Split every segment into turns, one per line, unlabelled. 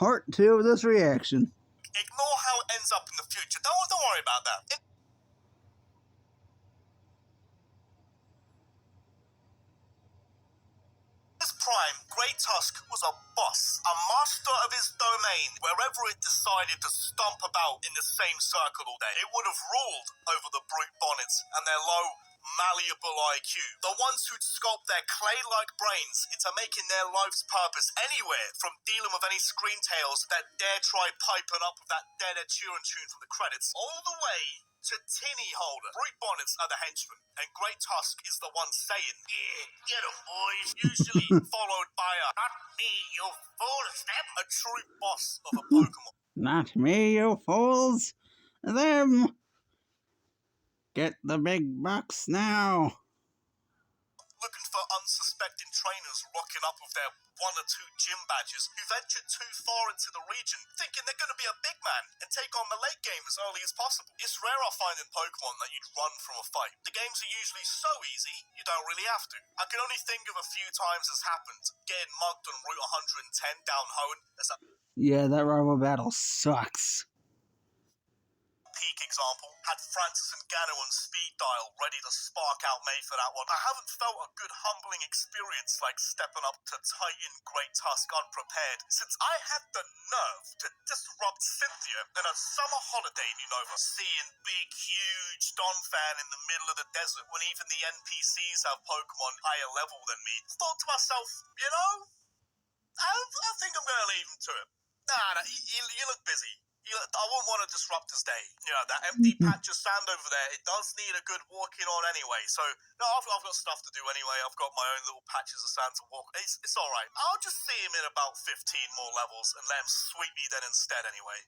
part 2 of this reaction.
Ignore how it ends up in the future. Don't worry about that. In his prime, Great Tusk was a boss, a master of his domain. Wherever it decided to stomp about in the same circle all day, it would have ruled over the brute bonnets and their low, malleable IQ. The ones who'd sculpt their clay-like brains into making their life's purpose anywhere from dealing with any screen tales that dare try piping up with that dead Ed Sheeran tune from the credits, all the way to Tinny Holder. Brute bonnets are the henchmen, and Great Tusk is the one saying, "Yeah, get 'em, boys," usually followed by a "not me, you fool," step, a true boss of a Pokemon.
Not me, you fools. Them. Get the big bucks now.
Looking for unsuspecting trainers rocking up with their 1 or 2 gym badges who ventured too far into the region, thinking they're going to be a big man and take on the late game as early as possible. It's rare I find in Pokemon that you'd run from a fight. The games are usually so easy, you don't really have to. I can only think of a few times this happened. Getting mugged on Route 110 down Hoenn as a
Yeah, that rival battle sucks.
peak example, had Francis and Gano on speed dial ready to spark out May for that one. I haven't felt a good humbling experience like stepping up to Titan Great Tusk unprepared since I had the nerve to disrupt Cynthia in a summer holiday in Unova, seeing big, huge Donphan in the middle of the desert when even the NPCs have Pokemon higher level than me. Thought to myself, you know, I think I'm going to leave him to him. Nah, you look busy. I wouldn't want to disrupt his day. You know, that empty patch of sand over there, it does need a good walking on anyway. So, no, I've got stuff to do anyway. I've got my own little patches of sand to walk. It's all right. I'll just see him in about 15 more levels and let him sweep me then instead anyway.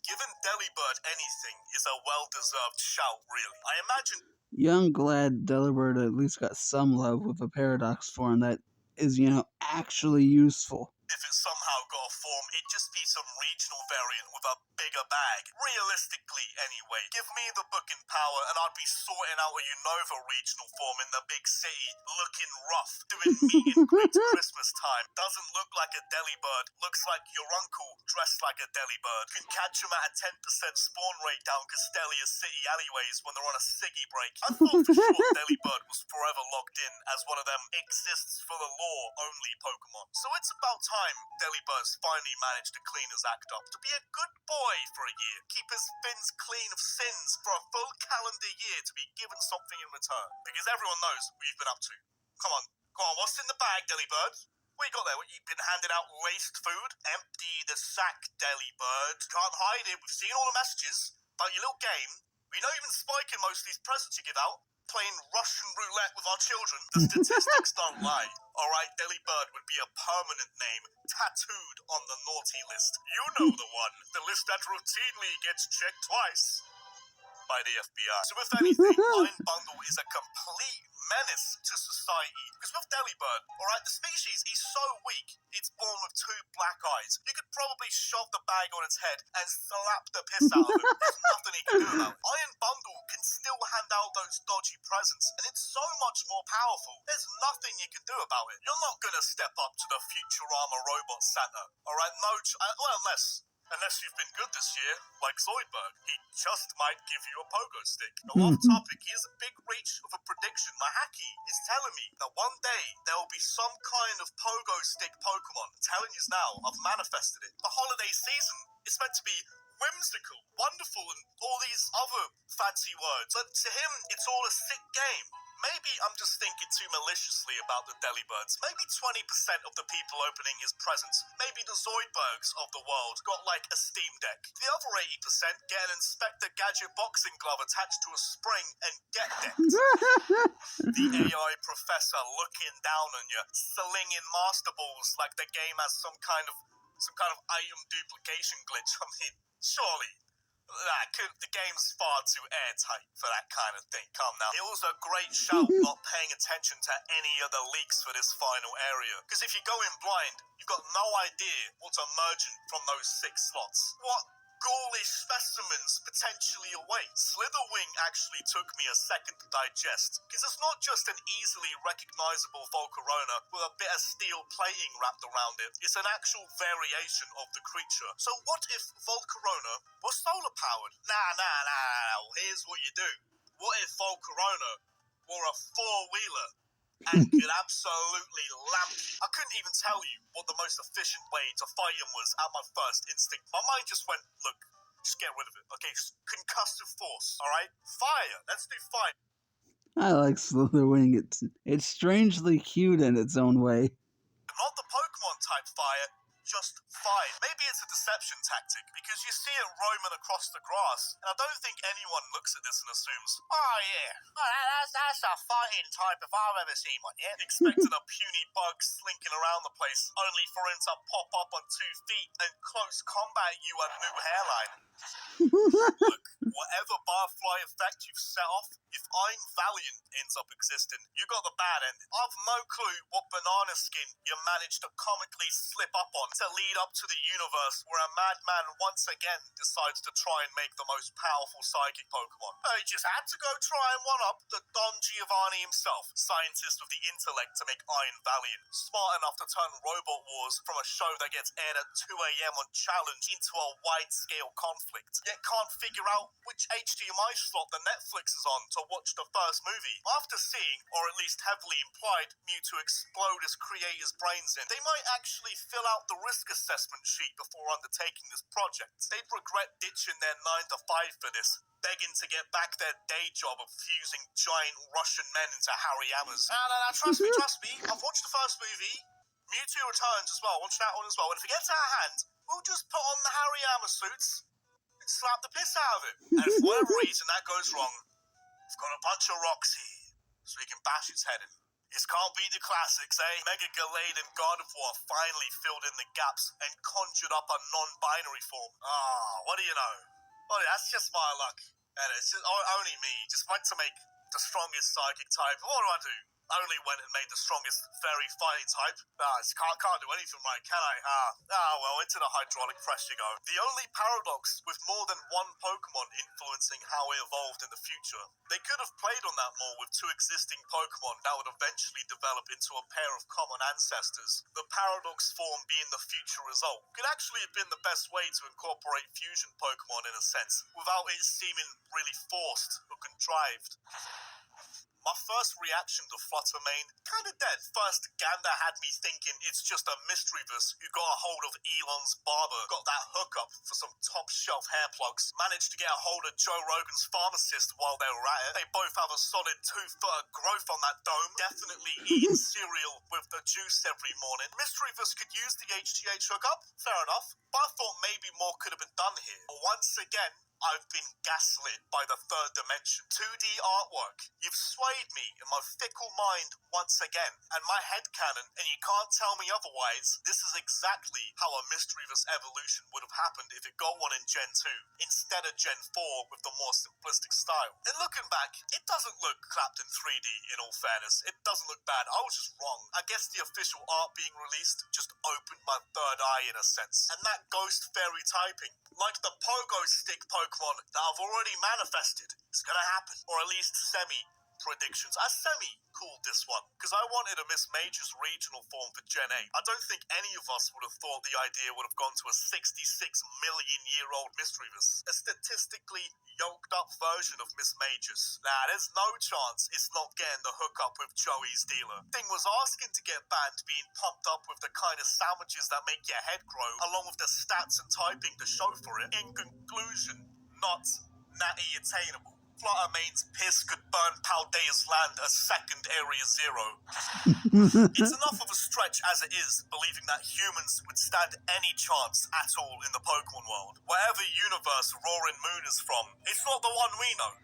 Giving Delibird anything is a well-deserved shout, really. I imagine...
Young glad Delibird at least got some love with a Paradox form that is, actually useful.
If it somehow got a form, it'd just be some regional variant with a bigger bag. Realistically, anyway. Give me the booking power and I'd be sorting out a Unova regional form in the big city, looking rough, doing meet and greets Christmas time. Doesn't look like a Delibird, looks like your uncle dressed like a Delibird. Can catch him at a 10% spawn rate down Castelia City alleyways when they're on a ciggy break. I thought for sure Delibird was forever locked in as one of them exists for the lore only Pokemon. So it's about time Delibird's finally managed to clean his act up, to be a good boy for a year, keep his fins clean of sins for a full calendar year to be given something in return. Because everyone knows what you've been up to. Come on, what's in the bag, Delibird? What you got there? What, you've been handing out laced food? Empty the sack, Delibird. Can't hide it, we've seen all the messages about your little game. We know you've been spiking most of these presents you give out. Playing Russian roulette with our children. The statistics don't lie. Alright, Delibird would be a permanent name tattooed on the naughty list. You know the one. The list that routinely gets checked twice by the FBI. So if anything, Iron Bundle is a complete menace to society. Because with Delibird, alright, the species is so weak, it's born with 2 black eyes. You could probably shove the bag on its head and slap the piss out of it. There's nothing he can do about it. Iron Bundle can still hand out those dodgy presents, and it's so much more powerful. There's nothing you can do about it. You're not gonna step up to the Futurama robot Santa, alright? No, well, Unless you've been good this year, like Zoidberg. He just might give you a pogo stick. Now, off topic, here's a big reach of a prediction. My Haki is telling me that one day there will be some kind of pogo stick Pokemon. I'm telling you now, I've manifested it. The holiday season is meant to be whimsical, wonderful, and all these other fancy words. But to him, it's all a sick game. Maybe I'm just thinking too maliciously about the Delibirds. Maybe 20% of the people opening his presents, maybe the Zoidbergs of the world, got like a Steam Deck. The other 80% get an Inspector Gadget boxing glove attached to a spring and get decked. The AI professor looking down on you, slinging Master Balls like the game has some kind of item duplication glitch. I mean, surely. The game's far too airtight for that kind of thing. Come now. It was a great shout not paying attention to any of the leaks for this final area. Because if you go in blind, you've got no idea what's emerging from those 6 slots. What ghoulish specimens potentially await? Slitherwing actually took me a second to digest, because it's not just an easily recognizable Volcarona with a bit of steel plating wrapped around it, it's an actual variation of the creature. So what if Volcarona was solar powered? Nah, here's what you do. What if Volcarona were a four-wheeler and could absolutely lamp you? I couldn't even tell you what the most efficient way to fight him was at my first instinct. My mind just went, look, just get rid of it. Okay, just concussive force, alright? Fire! Let's do fire.
I like Slitherwing. It's strangely cute in its own way.
Not the Pokemon type fire, just fire. Maybe it's a deception tactic, because you see it roaming across the grass, and I don't think anyone looks at this and assumes, oh yeah, that's a fighting type if I've ever seen one, yeah? Expecting a puny bug slinking around the place, only for him to pop up on 2 feet and close combat you a new hairline. Look, whatever barfly effect you've set off, if I'm Valiant ends up existing, you got the bad end. I've no clue what banana skin you managed to comically slip up on to lead up to the universe where a madman once again decides to try and make the most powerful psychic Pokemon. He just had to go try and one-up the Don Giovanni himself, scientist with the intellect to make Iron Valiant. Smart enough to turn Robot Wars from a show that gets aired at 2 a.m. on Challenge into a wide-scale conflict, yet can't figure out which HDMI slot the Netflix is on to watch the first movie. After seeing, or at least heavily implied, Mewtwo explode his creator's brains in, they might actually fill out the risk assessment sheet before undertaking this project. They'd regret ditching their 9 to 5 for this, begging to get back their day job of fusing giant Russian men into Harryhammers. No, trust me, I've watched the first movie. Mewtwo Returns as well, watch that one as well, and if it gets out of hand, we'll just put on the Harryhammer suits and slap the piss out of it. And if for whatever reason that goes wrong, we've got a bunch of rocks here, so we can bash its head in. This can't beat the classics, eh? Mega Gallade and God of War finally filled in the gaps and conjured up a non-binary form. What do you know? Well, that's just my luck. And it's just only me. Just like to make the strongest psychic type. What do? I only went and made the strongest fairy fighting type. I just can't do anything right, can I? Well, into the hydraulic press you go. The only paradox with more than one Pokemon influencing how it evolved in the future. They could have played on that more with 2 existing Pokemon that would eventually develop into a pair of common ancestors. The paradox form being the future result could actually have been the best way to incorporate fusion Pokemon in a sense, without it seeming really forced or contrived. My first reaction to Fluttermane, kinda dead. First gander had me thinking it's just a Misdreavus who got a hold of Elon's barber, got that hookup for some top shelf hair plugs, managed to get a hold of Joe Rogan's pharmacist while they were at it. They both have a solid 2-foot growth on that dome, definitely eating cereal with the juice every morning. Misdreavus could use the HGH hookup, fair enough, but I thought maybe more could have been done here. But once again, I've been gaslit by the 3rd dimension. 2D artwork. You've swayed me in my fickle mind once again, and my headcanon, and you can't tell me otherwise, this is exactly how a Misdreavus evolution would have happened if it got one in Gen 2, instead of Gen 4 with the more simplistic style. And looking back, it doesn't look clapped in 3D, in all fairness. It doesn't look bad. I was just wrong. I guess the official art being released just opened my third eye in a sense. And that ghost fairy typing, like the pogo stick Pokemon that I've already manifested, it's gonna happen. Or at least semi-predictions. I semi-called this one, because I wanted a Miss Major's regional form for Gen 8. I don't think any of us would have thought the idea would have gone to a 66-million-year-old Misdreavus. A statistically yoked-up version of Miss Major's. There's no chance it's not getting the hookup with Joey's dealer. Thing was asking to get banned being pumped up with the kind of sandwiches that make your head grow, along with the stats and typing to show for it. In conclusion, not natty attainable. Fluttermane's piss could burn Paldea's land a second Area Zero. It's enough of a stretch as it is, believing that humans would stand any chance at all in the Pokemon world. Whatever universe Roaring Moon is from, it's not the one we know.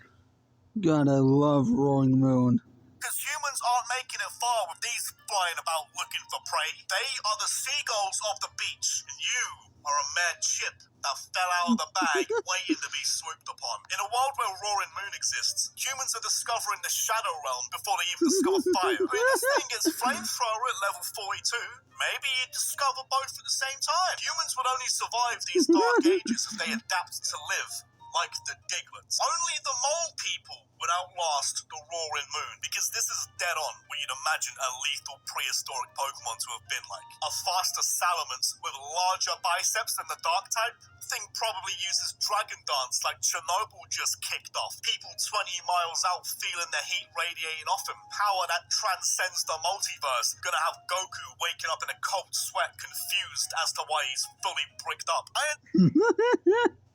God, I love Roaring Moon.
Because humans aren't making it far with these flying about looking for prey. They are the seagulls of the beach, and you are a mere chip that fell out of the bag waiting to be swooped upon. In a world where Roaring Moon exists, humans are discovering the Shadow Realm before they even discover fire. I mean, this thing gets flamethrower at level 42. Maybe you discover both at the same time. Humans would only survive these dark ages if they adapt to live like the Diglets. Only the mole people and outlast the Roaring Moon, because this is dead on what you'd imagine a lethal prehistoric Pokemon to have been like. A faster Salamence with larger biceps than the Dark type? Thing probably uses Dragon Dance like Chernobyl just kicked off. People 20 miles out feeling the heat radiating off him. Power that transcends the multiverse. Gonna have Goku waking up in a cold sweat, confused as to why he's fully bricked up. I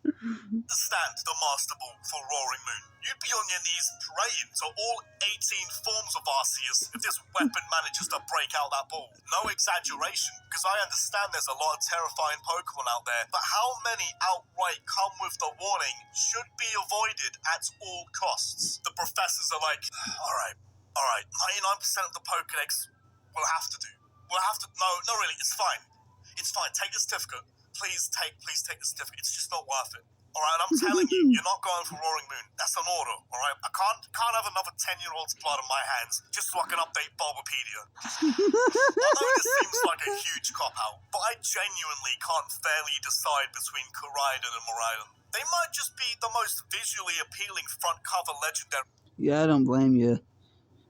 understand the Master Ball for Roaring Moon. You'd be on your knees praying to all 18 forms of Arceus if this weapon manages to break out that ball. No exaggeration, because I understand there's a lot of terrifying Pokemon out there, but how many outright come with the warning should be avoided at all costs? The professors are like, alright, 99% of the Pokedex will have to do. We'll have to, no, really, it's fine. It's fine, take the certificate. Please take the certificate. It's just not worth it. Alright, I'm telling you, you're not going for Roaring Moon. That's an order, alright? I can't have another 10-year-old's blood on my hands just so I can update Bulbapedia. I know this seems like a huge cop-out, but I genuinely can't fairly decide between Koraidon and Miraidon. They might just be the most visually appealing front-cover legendary.
Yeah, I don't blame you.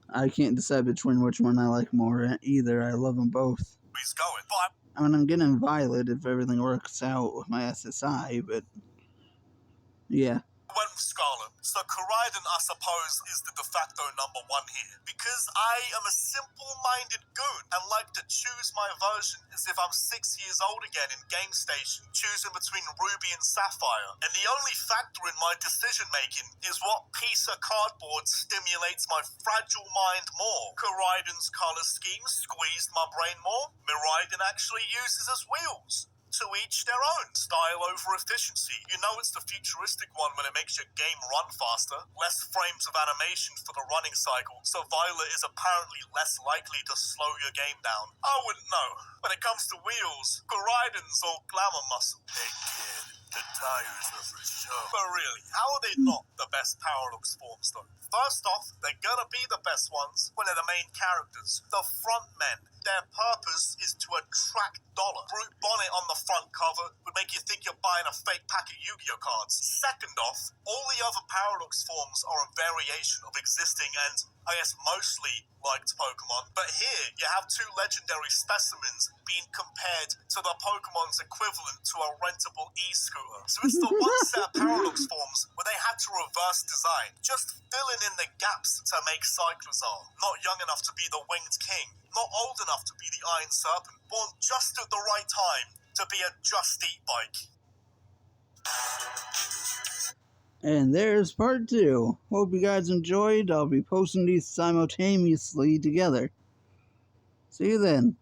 I can't decide between which one I like more either. I love them both.
He's going, but
I mean, I'm getting Violet if everything works out with my SSI, but yeah.
went with Scarlet. So Koraidon, I suppose, is the de facto number one here. Because I am a simple-minded goon and like to choose my version as if I'm 6 years old again in Game Station, choosing between Ruby and Sapphire. And the only factor in my decision-making is what piece of cardboard stimulates my fragile mind more. Koraidon's color scheme squeezed my brain more. Miraidon actually uses as wheels. To each their own. Style over efficiency. You know it's the futuristic one when it makes your game run faster. Less frames of animation for the running cycle, so Violet is apparently less likely to slow your game down. I wouldn't know. When it comes to wheels, Koraidon's all glamour muscle. Hey kid, the tires are for show. But really, how are they not the best Paradox forms though? First off, they're gonna be the best ones when they're the main characters. The front men. Their purpose is to attract dollar. Brute Bonnet on the front cover would make you think you're buying a fake pack of Yu-Gi-Oh cards. Second off, all the other Paradox forms are a variation of existing and, I guess, mostly liked Pokemon. But here, you have two legendary specimens being compared to the Pokemon's equivalent to a rentable e-scooter. So it's the one set of Paradox forms where they had to reverse design, just filling in the gaps to make Cyclozar. Not young enough to be the Winged King, not old enough to be the Iron Serpent, born just at the right time to be a Just Eat bike.
And there's part 2. Hope you guys enjoyed. I'll be posting these simultaneously together. See you then.